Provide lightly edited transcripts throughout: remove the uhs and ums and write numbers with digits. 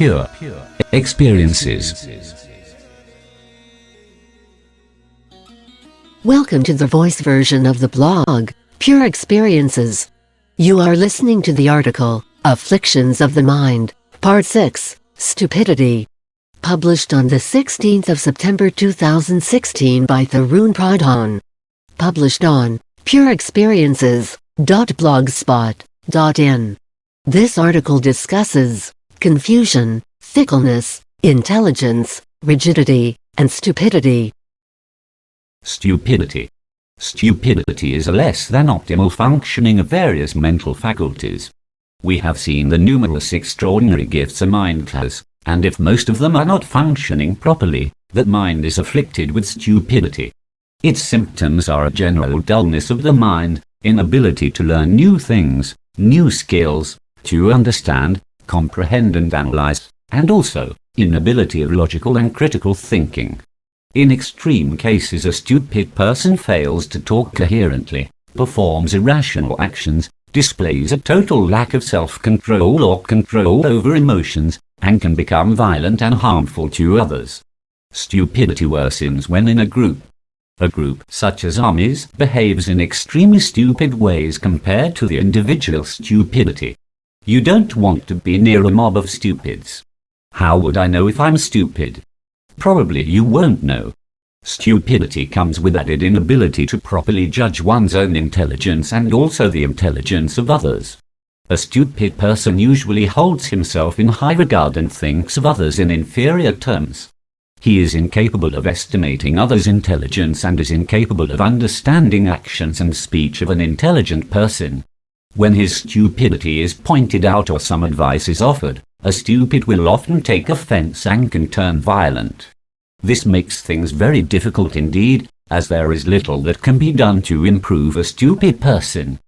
pure experiences. Welcome to the voice version of the blog, Pure Experiences. You are listening to the article, Afflictions of the Mind, Part 6, Stupidity, published on the 16th of September 2016 by Tarun Pradhaan. Published on pureexperiences.blogspot.in. This article discusses confusion, fickleness, intelligence, rigidity, and stupidity. Stupidity. Stupidity is a less than optimal functioning of various mental faculties. We have seen the numerous extraordinary gifts a mind has, and if most of them are not functioning properly, that mind is afflicted with stupidity. Its symptoms are a general dullness of the mind, inability to learn new things, new skills, to understand, comprehend and analyze, and also inability of logical and critical thinking. In extreme cases, a stupid person fails to talk coherently, performs irrational actions, displays a total lack of self-control or control over emotions, and can become violent and harmful to others. Stupidity worsens when in a group. A group, such as armies, behaves in extremely stupid ways compared to the individual stupidity. You don't want to be near a mob of stupids. How would I know if I'm stupid? Probably you won't know. Stupidity comes with added inability to properly judge one's own intelligence and also the intelligence of others. A stupid person usually holds himself in high regard and thinks of others in inferior terms. He is incapable of estimating others' intelligence and is incapable of understanding actions and speech of an intelligent person. When his stupidity is pointed out or some advice is offered, a stupid will often take offense and can turn violent. This makes things very difficult indeed, as there is little that can be done to improve a stupid person.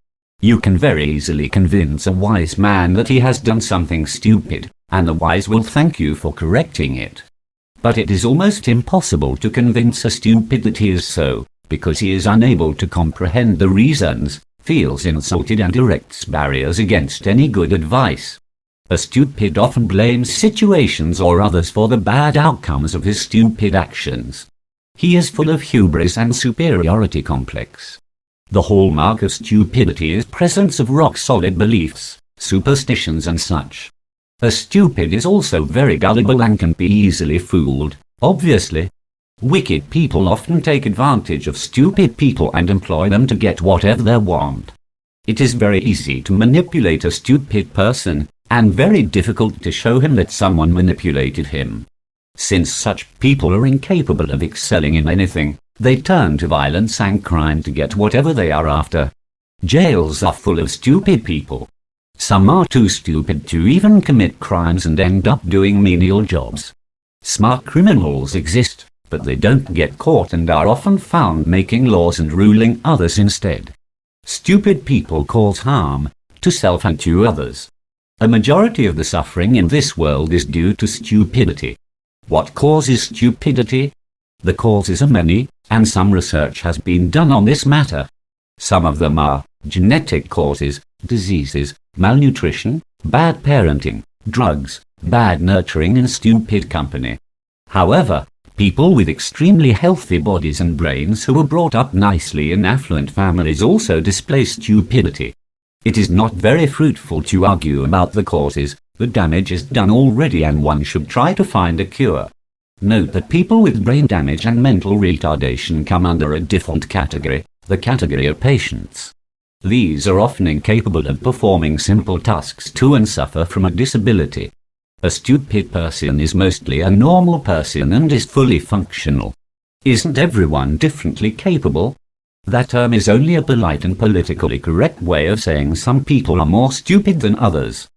You can very easily convince a wise man that he has done something stupid, and the wise will thank you for correcting it. But it is almost impossible to convince a stupid that he is so, because he is unable to comprehend the reasons, feels insulted and erects barriers against any good advice. A stupid often blames situations or others for the bad outcomes of his stupid actions. He is full of hubris and superiority complex. The hallmark of stupidity is presence of rock-solid beliefs, superstitions and such. A stupid is also very gullible and can be easily fooled, obviously. Wicked people often take advantage of stupid people and employ them to get whatever they want. It is very easy to manipulate a stupid person, and very difficult to show him that someone manipulated him. Since such people are incapable of excelling in anything, they turn to violence and crime to get whatever they are after. Jails are full of stupid people. Some are too stupid to even commit crimes and end up doing menial jobs. Smart criminals exist, but they don't get caught and are often found making laws and ruling others instead. Stupid people cause harm, to self and to others. A majority of the suffering in this world is due to stupidity. What causes stupidity? The causes are many, and some research has been done on this matter. Some of them are genetic causes, diseases, malnutrition, bad parenting, drugs, bad nurturing and stupid company. However, people with extremely healthy bodies and brains who were brought up nicely in affluent families also display stupidity. It is not very fruitful to argue about the causes. The damage is done already and one should try to find a cure. Note that people with brain damage and mental retardation come under a different category, the category of patients. These are often incapable of performing simple tasks too and suffer from a disability. A stupid person is mostly a normal person and is fully functional. Isn't everyone differently capable? That term is only a polite and politically correct way of saying some people are more stupid than others.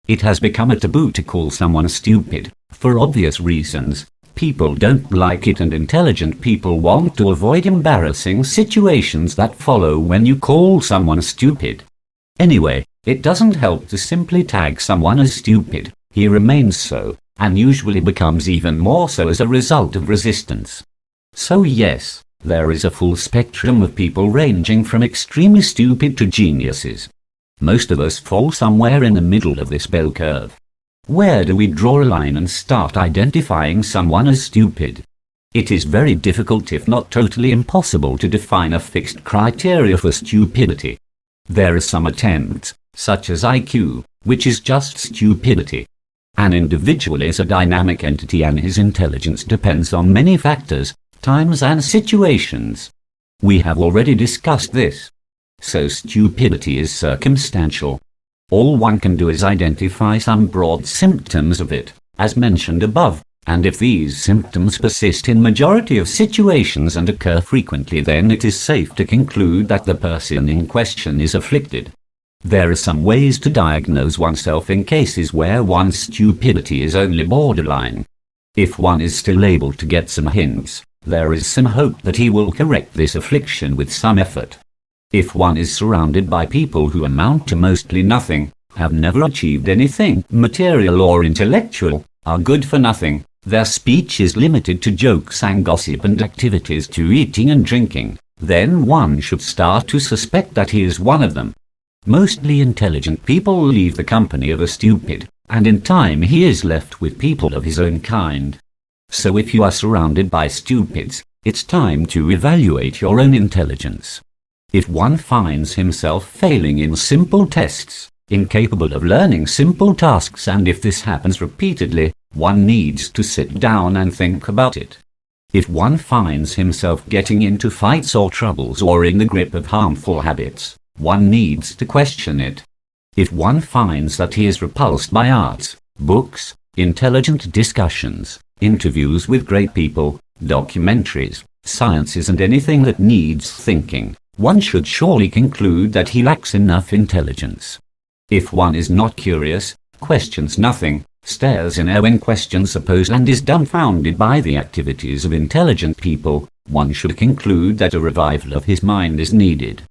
It has become a taboo to call someone stupid, for obvious reasons. People don't like it and intelligent people want to avoid embarrassing situations that follow when you call someone stupid. Anyway, it doesn't help to simply tag someone as stupid. He remains so, and usually becomes even more so as a result of resistance. So yes, there is a full spectrum of people ranging from extremely stupid to geniuses. Most of us fall somewhere in the middle of this bell curve. Where do we draw a line and start identifying someone as stupid? It is very difficult, if not totally impossible, to define a fixed criteria for stupidity. There are some attempts, such as IQ, which is just stupidity. An individual is a dynamic entity and his intelligence depends on many factors, times and situations. We have already discussed this. So stupidity is circumstantial. All one can do is identify some broad symptoms of it, as mentioned above, and if these symptoms persist in majority of situations and occur frequently, then it is safe to conclude that the person in question is afflicted. There are some ways to diagnose oneself in cases where one's stupidity is only borderline. If one is still able to get some hints, there is some hope that he will correct this affliction with some effort. If one is surrounded by people who amount to mostly nothing, have never achieved anything material or intellectual, are good for nothing, their speech is limited to jokes and gossip and activities to eating and drinking, then one should start to suspect that he is one of them. Mostly intelligent people leave the company of a stupid, and in time he is left with people of his own kind. So if you are surrounded by stupids, it's time to evaluate your own intelligence. If one finds himself failing in simple tests, incapable of learning simple tasks, and if this happens repeatedly, one needs to sit down and think about it. If one finds himself getting into fights or troubles or in the grip of harmful habits, one needs to question it. If one finds that he is repulsed by arts, books, intelligent discussions, interviews with great people, documentaries, sciences and anything that needs thinking, one should surely conclude that he lacks enough intelligence. If one is not curious, questions nothing, stares in air when questions are posed and is dumbfounded by the activities of intelligent people, one should conclude that a revival of his mind is needed.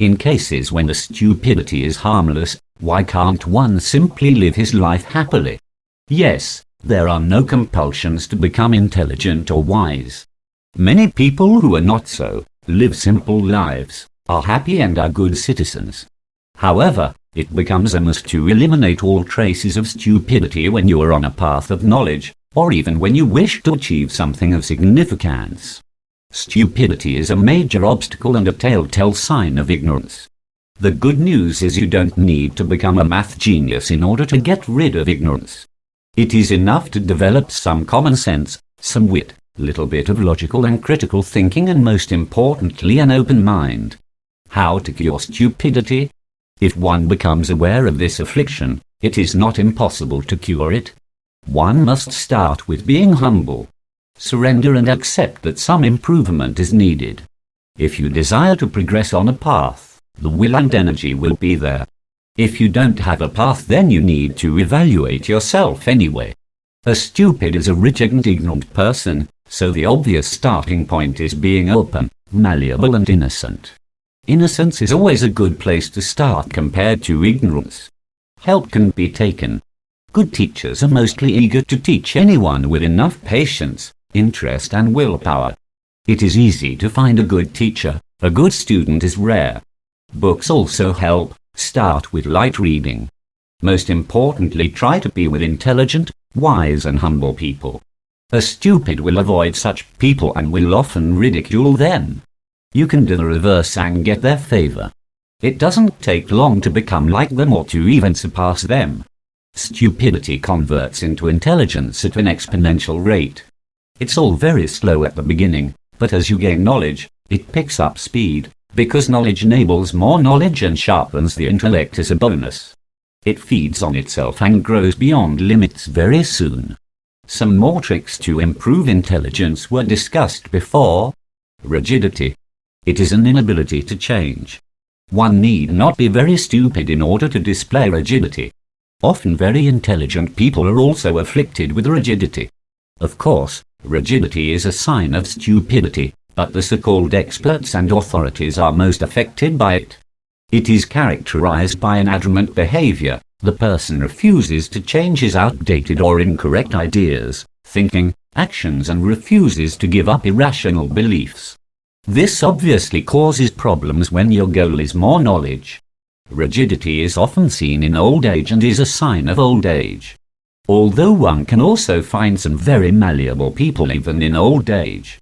In cases when the stupidity is harmless, why can't one simply live his life happily? Yes, there are no compulsions to become intelligent or wise. Many people who are not so, live simple lives, are happy and are good citizens. However, it becomes a must to eliminate all traces of stupidity when you are on a path of knowledge, or even when you wish to achieve something of significance. Stupidity is a major obstacle and a telltale sign of ignorance. The good news is you don't need to become a math genius in order to get rid of ignorance. It is enough to develop some common sense, some wit, little bit of logical and critical thinking, and most importantly an open mind. How to cure stupidity? If one becomes aware of this affliction, it is not impossible to cure it. One must start with being humble. Surrender and accept that some improvement is needed. If you desire to progress on a path, the will and energy will be there. If you don't have a path, then you need to evaluate yourself anyway. A stupid is a rigid and ignorant person, so the obvious starting point is being open, malleable and innocent. Innocence is always a good place to start compared to ignorance. Help can be taken. Good teachers are mostly eager to teach anyone with enough patience, interest and willpower. It is easy to find a good teacher. A good student is rare. Books also help. Start with light reading. Most importantly, try to be with intelligent, wise and humble people. A stupid will avoid such people and will often ridicule them. You can do the reverse and get their favor. It doesn't take long to become like them or to even surpass them. Stupidity converts into intelligence at an exponential rate. It's all very slow at the beginning, but as you gain knowledge, it picks up speed, because knowledge enables more knowledge and sharpens the intellect as a bonus. It feeds on itself and grows beyond limits very soon. Some more tricks to improve intelligence were discussed before. Rigidity. It is an inability to change. One need not be very stupid in order to display rigidity. Often very intelligent people are also afflicted with rigidity. Of course, rigidity is a sign of stupidity, but the so-called experts and authorities are most affected by it. It is characterized by an adamant behavior. The person refuses to change his outdated or incorrect ideas, thinking, actions and refuses to give up irrational beliefs. This obviously causes problems when your goal is more knowledge. Rigidity is often seen in old age and is a sign of old age. Although one can also find some very malleable people even in old age.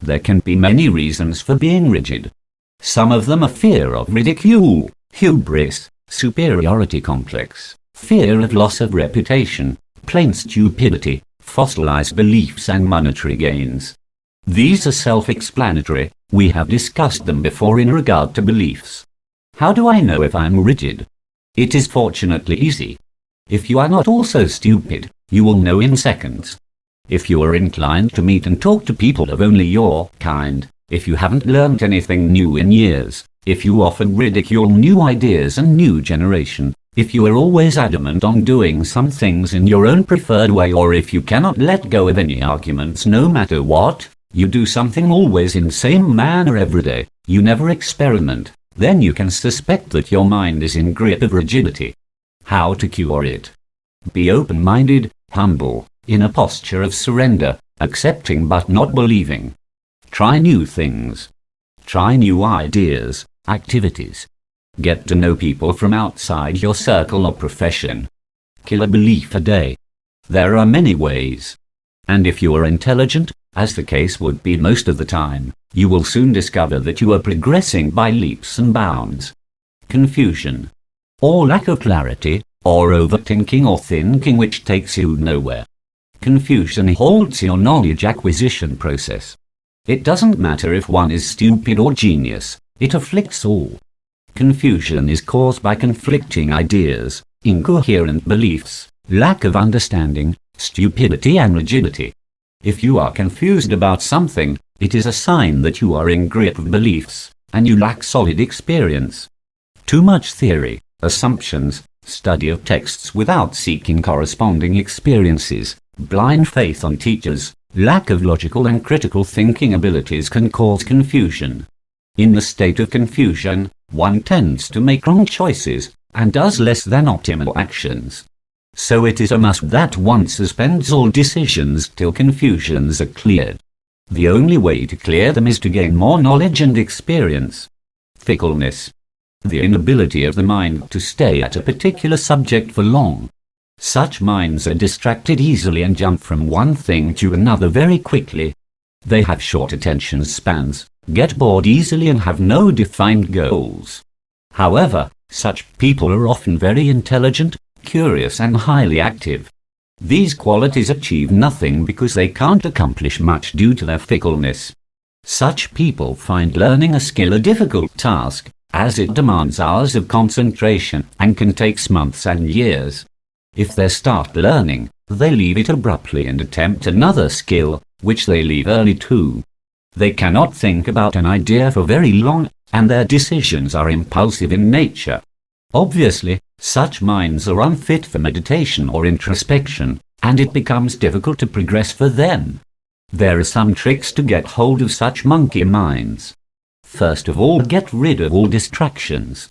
There can be many reasons for being rigid. Some of them are fear of ridicule, hubris, superiority complex, fear of loss of reputation, plain stupidity, fossilized beliefs and monetary gains. These are self-explanatory, we have discussed them before in regard to beliefs. How do I know if I'm rigid? It is fortunately easy. If you are not also stupid, you will know in seconds. If you are inclined to meet and talk to people of only your kind, if you haven't learnt anything new in years, if you often ridicule new ideas and new generation, if you are always adamant on doing some things in your own preferred way, or if you cannot let go of any arguments no matter what, you do something always in same manner every day, you never experiment, then you can suspect that your mind is in grip of rigidity. How to cure it? Be open-minded, humble, in a posture of surrender, accepting but not believing. Try new things. Try new ideas, activities. Get to know people from outside your circle or profession. Kill a belief a day. There are many ways. And if you are intelligent, as the case would be most of the time, you will soon discover that you are progressing by leaps and bounds. Confusion, or lack of clarity, or overthinking or thinking which takes you nowhere. Confusion halts your knowledge acquisition process. It doesn't matter if one is stupid or genius, it afflicts all. Confusion is caused by conflicting ideas, incoherent beliefs, lack of understanding, stupidity and rigidity. If you are confused about something, it is a sign that you are in grip of beliefs, and you lack solid experience. Too much theory, assumptions, study of texts without seeking corresponding experiences, blind faith on teachers, lack of logical and critical thinking abilities can cause confusion. In the state of confusion, one tends to make wrong choices, and does less than optimal actions. So it is a must that one suspends all decisions till confusions are cleared. The only way to clear them is to gain more knowledge and experience. Fickleness. The inability of the mind to stay at a particular subject for long. Such minds are distracted easily and jump from one thing to another very quickly. They have short attention spans, get bored easily and have no defined goals. However, such people are often very intelligent, curious and highly active. These qualities achieve nothing because they can't accomplish much due to their fickleness. Such people find learning a skill a difficult task, as it demands hours of concentration and can take months and years. If they start learning, they leave it abruptly and attempt another skill, which they leave early too. They cannot think about an idea for very long, and their decisions are impulsive in nature. Obviously, such minds are unfit for meditation or introspection, and it becomes difficult to progress for them. There are some tricks to get hold of such monkey minds. First of all, get rid of all distractions.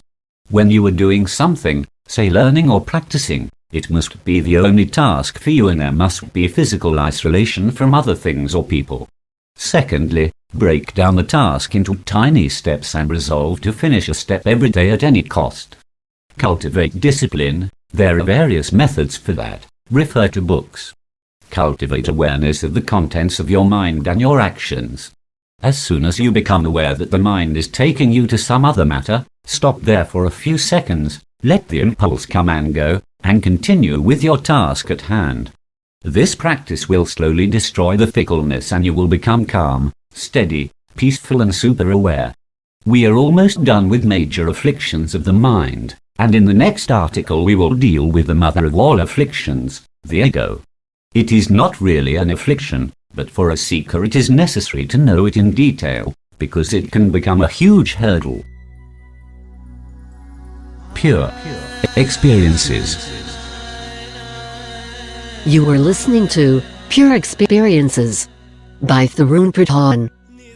When you are doing something, say learning or practicing, it must be the only task for you and there must be physical isolation from other things or people. Secondly, break down the task into tiny steps and resolve to finish a step every day at any cost. Cultivate discipline. There are various methods for that. Refer to books. Cultivate awareness of the contents of your mind and your actions. As soon as you become aware that the mind is taking you to some other matter, stop there for a few seconds, let the impulse come and go, and continue with your task at hand. This practice will slowly destroy the fickleness and you will become calm, steady, peaceful and super-aware. We are almost done with major afflictions of the mind, and in the next article we will deal with the mother of all afflictions, the ego. It is not really an affliction, but for a seeker it is necessary to know it in detail, because it can become a huge hurdle. Pure experiences. You are listening to Pure Experiences by Tarun Pradhaan.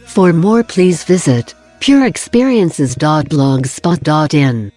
For more, please visit pureexperiences.blogspot.in.